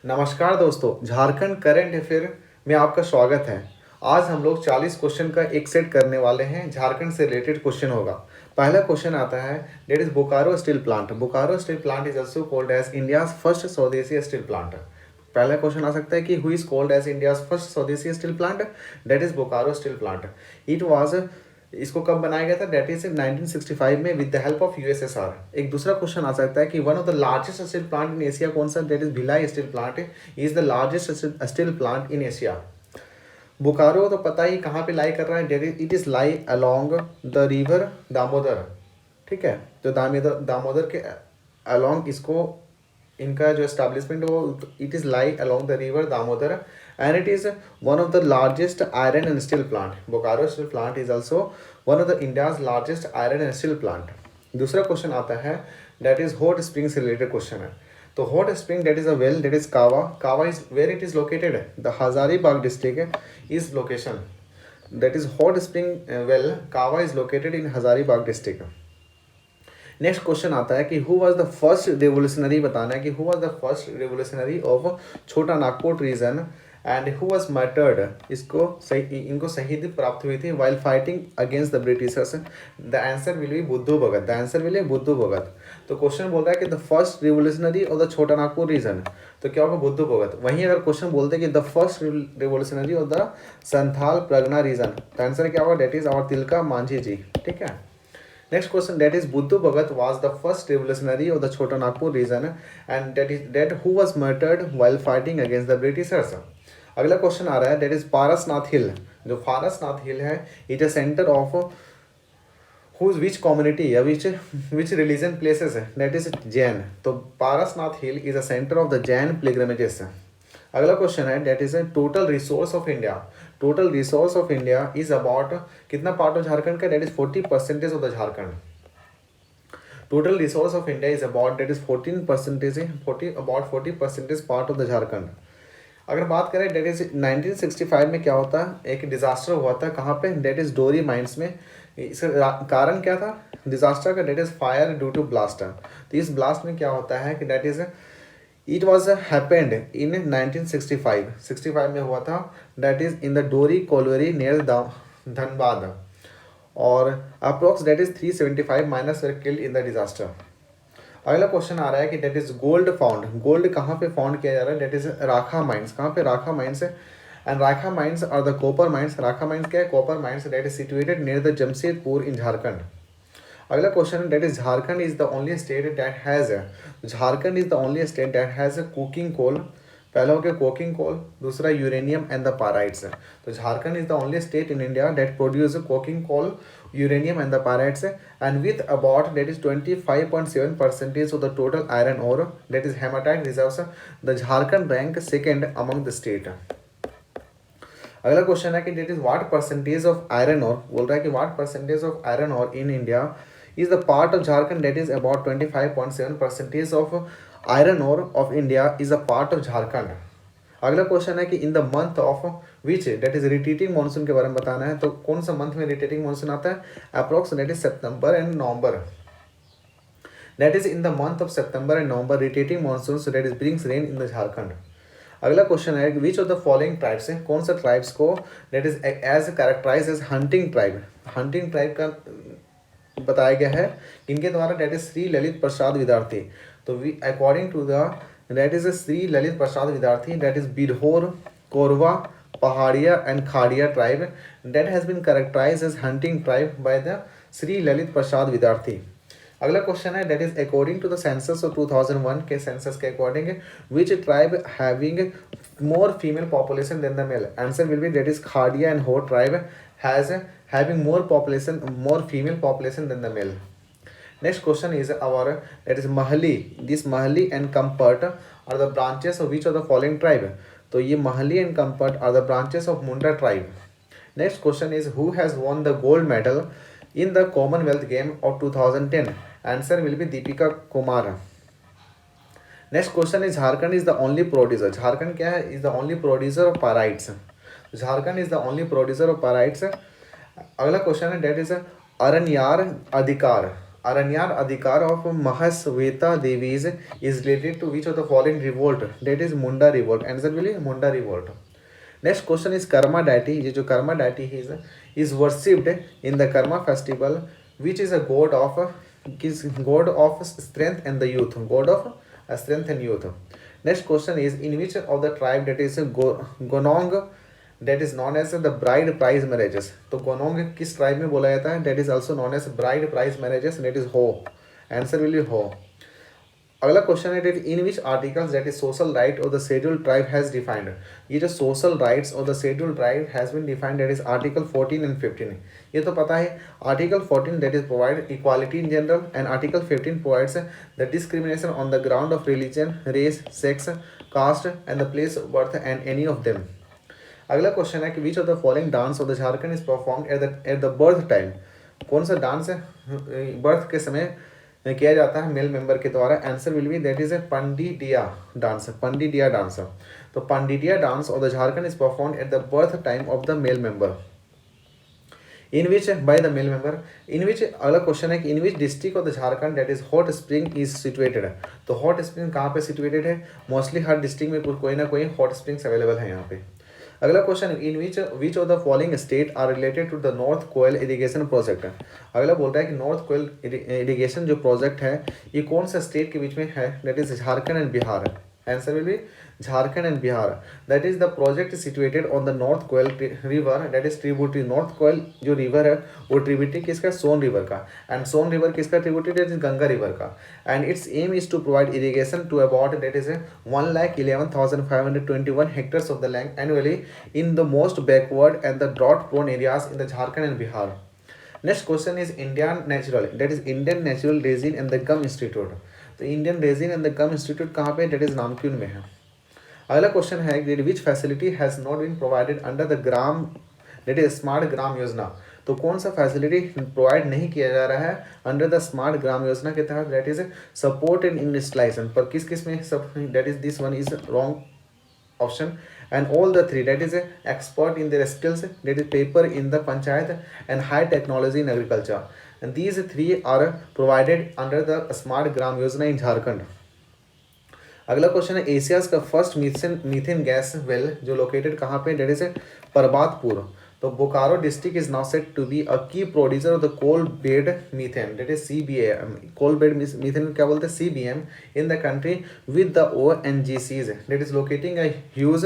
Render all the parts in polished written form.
नमस्कार दोस्तों, Jharkhand current affair में आपका स्वागत है। आज हम लोग 40 क्वेश्चन का एक सेट करने वाले हैं। झारखंड से रिलेटेड क्वेश्चन होगा। पहला क्वेश्चन आता है, that is Bokaro steel plant. Bokaro steel plant is also called as India's first swadeshi steel plant. पहला क्वेश्चन आ सकता है कि who is called as India's first swadeshi steel plant. That is Bokaro steel plant. It was इसको कब बनाया गया था? डेट इज 1965 में with the help of USSR. एक दूसरा क्वेश्चन आ सकता है कि one of the largest steel plant in Asia कौन सा? That is Bhilai steel plant is the largest steel plant in Asia. Bokaro तो पता ही कहाँ पे लाई कर रहा है। That it is lie along the river Damodar. ठीक है, तो दामोदर के अलोंग इसको इनका जो एस्टैब्लिशमेंट हो, it is lie along the river Damodar and it is one of the largest iron and steel plant. Bokaro steel plant is also one of the India's largest iron and steel plant. दूसरा question आता है, that is hot spring से related question है। तो hot spring that is a well that is कावा। कावा is where it is located? The Hazaribagh district is location. That is hot spring well कावा is located in Hazaribagh district. Next question आता है कि who was the first revolutionary. बताना है कि who was the first revolutionary of Chota Nagpur region and who was murdered. इनको शहीदी प्राप्त हुई थी while fighting against the Britishers. The answer will be Budhu Bhagat. The answer will be Budhu Bhagat. तो क्वेश्चन बोल रहा है कि the first revolutionary of the छोटा नागपुर रीजन, तो क्या होगा? बुद्धू भगत। वहीं अगर क्वेश्चन बोलते कि the first revolutionary of the Santhal Pargana region, तो आंसर क्या होगा? That is our Tilka Manjhi ji. ठीक है। Next question, that is Buddhu Bhagat was the first revolutionary of the Chota Nagpur region and that who was murdered while fighting against the Britishers. अगला question आ रहा है, that is Parasnath हिल। जो पारसनाथ हिल है, it is center of which community या which religion places है? That is Jain। तो Parasnath hill is a center of the Jain pilgrimages। अगला क्वेश्चन है, that is total resource of India. Total resource of India is about कितना part of Jharkhand का? That is 40% of the Jharkhand. Total resource of India is about that is 14% about 40% part of the Jharkhand. अगर बात करें date is 1965 में क्या होता है? एक डिजास्टर हुआ था। कहाँ पे? डेट इज डोरी माइंस में। इसका कारण क्या था डिजास्टर का? That is fire due to blast. तो इस ब्लास्ट में क्या होता है कि that is it was happened in 1965 65 में हुआ था। दैट इज इन द डोरी कोलवरी नियर धनबाद और approx that is 375 miners were killed in the disaster. अगला क्वेश्चन आ रहा है कि that is gold found. Gold कहाँ पे फाउंड किया जा रहा है? That is Rakha mines. कहाँ पे? राखा माइंस है। एंड राखा माइंस और the copper mines. Rakha mines क्या है? Copper mines. That is situated near the Jamshedpur in Jharkhand. अगला क्वेश्चन है, that is Jharkhand is the only state that has Jharkhand is the only state that has cooking coal. पहला हो गया cooking coal, दूसरा uranium and the pyrites. तो Jharkhand is the only state in India that produce cooking coal, uranium and the pyrites and with about that is 25.7% of the total iron ore that is hematite reserves. The Jharkhand rank second among the state. अगला question है कि that is what percentage of iron ore. बोल रहा है कि what percentage of iron ore in India is the part of Jharkhand that is about 25.7% of iron ore of India is a part of Jharkhand। अगला question है कि इन the month of which that is retreating monsoon के बारे में बताना है। तो कौन सा मंथ में रिटेटिंग मानसून आता है? Approx that is September and November. That is in the month of September and November retreating monsoon so that is brings rain in the Jharkhand. अगला क्वेश्चन है which of the following tribes है? कौन सा tribes को that is as characterize as hunting tribe. Hunting tribe का बताया गया है इनके द्वारा। That is Shri Lalit Prasad Vidyarthi. तो according to the that is Shri Lalit Prasad Vidyarthi that is Birhor, Korwa, Pahariya and Kharia tribe that has been characterize as hunting tribe by the Shri Lalit Prasad Vidyarthi. अगला क्वेश्चन है, that is according to the census of 2001 के सेंसस के according which tribe having more female population than the male. Answer will be that is Kharia and Ho tribe has having more female population than the male। Next question is that is Mahali। This Mahali and Kampot are the branches of which of the following tribe? तो ये Mahali and Kampot are the branches of Munda tribe। Next question is who has won the gold medal in the Commonwealth game of 2010? Answer will be Deepika Kumar। Next question is Jharkhand is the only producer। Jharkhand क्या है? Is the only producer of pyrites। Jharkhand is the only producer of pyrites। अगला question है that is अरण्यार अधिकार। Aranyar Adhikar of Mahasweta Devis is related to which of the following revolt? That is Munda revolt. Answer will be Munda revolt. Next question is Karma deity. ये जो Karma deity is worshipped in the Karma festival, which is a god of strength and the youth. God of strength and youth. Next question is in which of the tribe that is Gonong that is known as the bride price marriages. तो गोनोंग किस tribe में बोला जाता है? That is also known as bride price marriages. That is Ho. Answer will be Ho. अगला question है that in which articles that is social right of the scheduled tribe has defined. ये जो social rights of the scheduled tribe has been defined that is article 14 and 15. ये तो पता है. Article 14 that is provide equality in general and article 15 provides the discrimination on the ground of religion, race, sex, caste and the place of birth and any of them. अगला question है कि विच of the following dance of the Jharkhand is performed at the birth time. कौन सा dance है birth के समय किया जाता है मेल मेंबर के द्वारा? Answer will be that is a पंडिडिया डांस. पंडिडिया डांस. तो पंडिडिया dance of the Jharkhand is performed at the birth time of the male member. In which by the male member. In which अगला question है कि in which district of the Jharkhand that is hot spring is situated. तो hot spring कहाँ पे situated है? Mostly हर district में कोई ना कोई हॉट स्प्रिंग्स अवेलेबल है यहाँ पे. अगला question in which of the following state are related to the north Koel irrigation project. अगला बोलता है कि नॉर्थ कोयल इरिगेशन जो प्रोजेक्ट है ये कौन सा स्टेट के बीच में है? That is Jharkhand and Bihar. Answer will be Jharkhand and Bihar. That is the project situated on the north Koel river. That is tributary. North Koel जो रिवर है वो ट्रिब्यूटरी किसका? सोन रिवर का. एंड सोन रिवर किसका tributary? That is Ganga river का. And its aim is to provide irrigation to about that is 1,11,521 hectares of the land annually in the most backward and the drought prone areas in the Jharkhand and Bihar. Next question is Indian Natural. That is Indian Natural Resin and the Gum Institute. तो Indian resin and the gum institute कहाँ पे? That is नामक्यून में है. अगला question है which facility has not been provided under the Gram that is smart Gram Yojana. तो कौन सा फैसिलिटी प्रोवाइड नहीं किया जा रहा है अंडर द स्मार्ट ग्राम योजना के तहत? That is support in industrialization. पर किस किस में सब? That is this one is wrong option. And all the three, that is expert in their skills, that is paper in the panchayat and high technology in agriculture, and these three are provided under the smart gram yojana in Jharkhand. अगला question है Asia's का first methane gas well जो located कहाँ पे? That is Parbatpur. तो Bokaro district is now set to be a key producer of the coal bed methane. That is CBM. Coal bed methane क्या बोलते हैं? CBM in the country with the ONGCs. That is locating a huge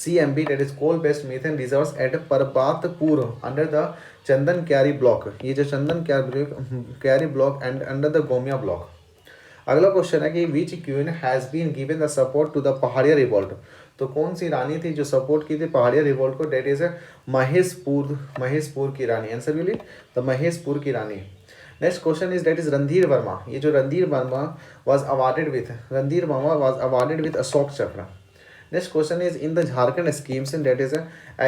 CMB that is coal based methane reserves at Parbatpur under the Chandankiyari block. ये जो Chandankiyari block and under the Gomia block. अगला question है कि which queen has been given the support to the Pahariya revolt. तो कौन सी रानी थी जो सपोर्ट की थी पहाड़िया रिवोल्ट को? डेट इज महेशपुर की रानी. Answer will be the Maheshpur की रानी. Next question is that is Randhir Verma. ये जो Randhir Verma was awarded with Ashok Chakra. Next question is in the Jharkhand schemes in that is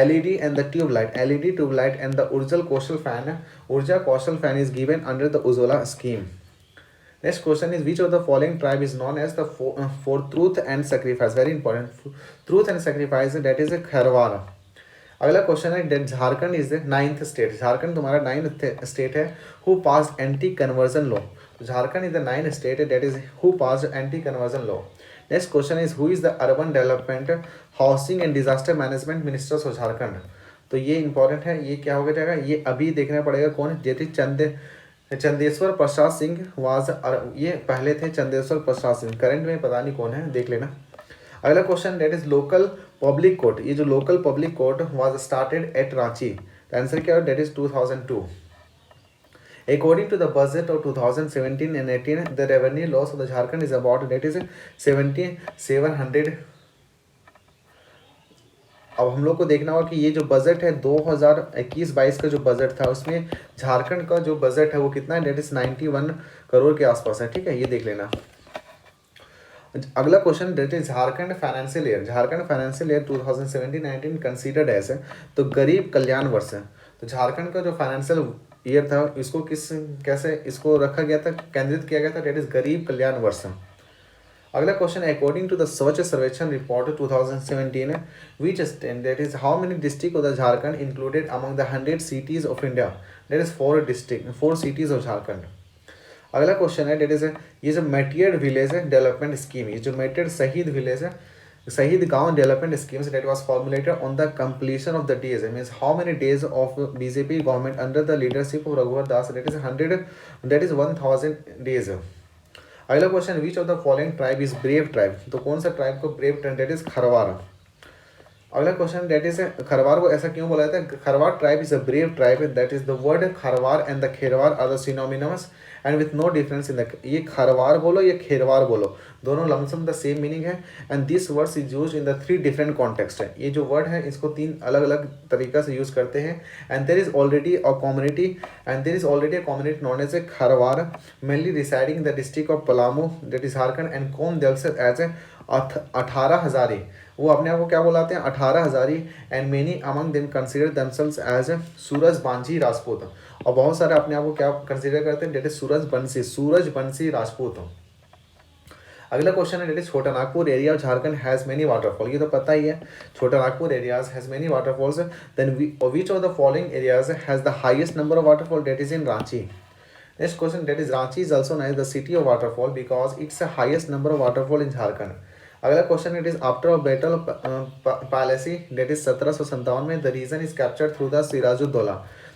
LED and the tubelight. LED tubelight and the Urja Kaushal fan is given under the Ujjwala scheme. Next question is which of the following tribe is known as the for truth and sacrifice. Very important. Truth and sacrifice that is a Kharwar. अगला question है that Jharkhand is the 9th state. Jharkhand तुम्हारा 9th state है who passed anti conversion law. Jharkhand is the 9th state that is who passed anti conversion law. Next question is who is the urban development housing and disaster management ministers of Jharkhand. तो ये important है. ये क्या हो जाएगा? ये अभी देखना पड़ेगा कौन है. जैसे चंदेश्वर प्रसाद सिंह वाज. ये पहले थे चंदेश्वर प्रसाद सिंह. करंट में पता नहीं कौन है, देख लेना. अगला question that is local public court. ये जो local public court was started at Ranchi. Answer क्या है? That is 2002. According to the budget of 2017 and 18, the revenue loss of the Jharkhand is about that is 7,700. अब हम लोग को देखना होगा कि ये जो बजट है 2021-22 का जो बजट था उसमें झारखंड का जो बजट है वो कितना है? डेट इज 91 करोड़ के आसपास है. ठीक है, ये देख लेना. अगला question that is Jharkhand financial year. Jharkhand financial year 2017-19 considered as तो गरीब कल्याण वर्ष है. तो झारखंड का जो फाइनेंशियल ईयर था इसको कैसे इसको रखा गया था, केंद्रित किया गया था? डेट इज गरीब कल्याण वर्ष. अगला क्वेश्चन अकॉर्डिंग टू द स्वच्छ सर्वेक्षण report 2017 which state that is how many district of the Jharkhand included among the 100 cities of India. That is 4 cities of Jharkhand. अगला क्वेश्चन है डेट इज ये जो मेटियर विलेज डेवलपमेंट स्कीम, ये जो Meteor शहीद village है, शहीद गांव development schemes that was formulated on the completion of the days, means how many days of BJP government under the leadership of Raghubar Das, that is 100, that is 1000 days. अगला question, which of the following tribe is brave tribe, तो कौन सा tribe को brave tribe, that is Kharwar. अगला question, that is Kharwar को ऐसा क्यों बोला जाता है, Kharwar tribe is a brave tribe, that is the word Kharwar and the Kherwar are the synonymous and with no difference in the, ये खरवार बोलो या खेरवार बोलो, दोनों लमसम द सेम मीनिंग है and this words is use in the 3 different context है। ये जो word है इसको 3 अलग अलग तरीका से यूज करते हैं and there is already a community known as a Kharwar mainly residing the district of Palamu that is Jharkhand and कौन देवस एज ए 18 हजारी, वो अपने आप को क्या बुलाते हैं 18 हजारी and many among them consider themselves as Suraj Banjhi Rajput, और बहुत सारे अपने आप को क्या कंसिडर करते हैं डेट इज सूरज बंसी राजपूत। अगला क्वेश्चन है that is Chota Nagpur area of Jharkhand has many waterfall, ये तो पता ही है Chota Nagpur areas has many waterfalls, then which of the following areas has the highest number of waterfall, that is in Ranchi. Next question, that is Ranchi is also known as the city of waterfall because it's the highest number of waterfall in Jharkhand. अगला question, it is after a battle Plassey that is 1757 में the region is captured through the Sirajuddaula,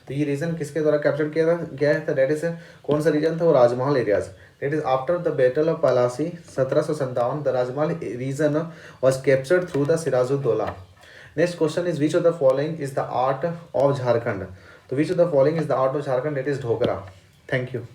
तो ये reason किसके द्वारा capture किया गया है, that is कौन सा रीजन था, वो Rajmahal areas, that is after the battle of Plassey 1757 the Rajmahal region was captured through the Sirajuddaula. Next question is which of the following is the art of Jharkhand, तो which of the following is the art of Jharkhand, that is Dhokra. Thank you.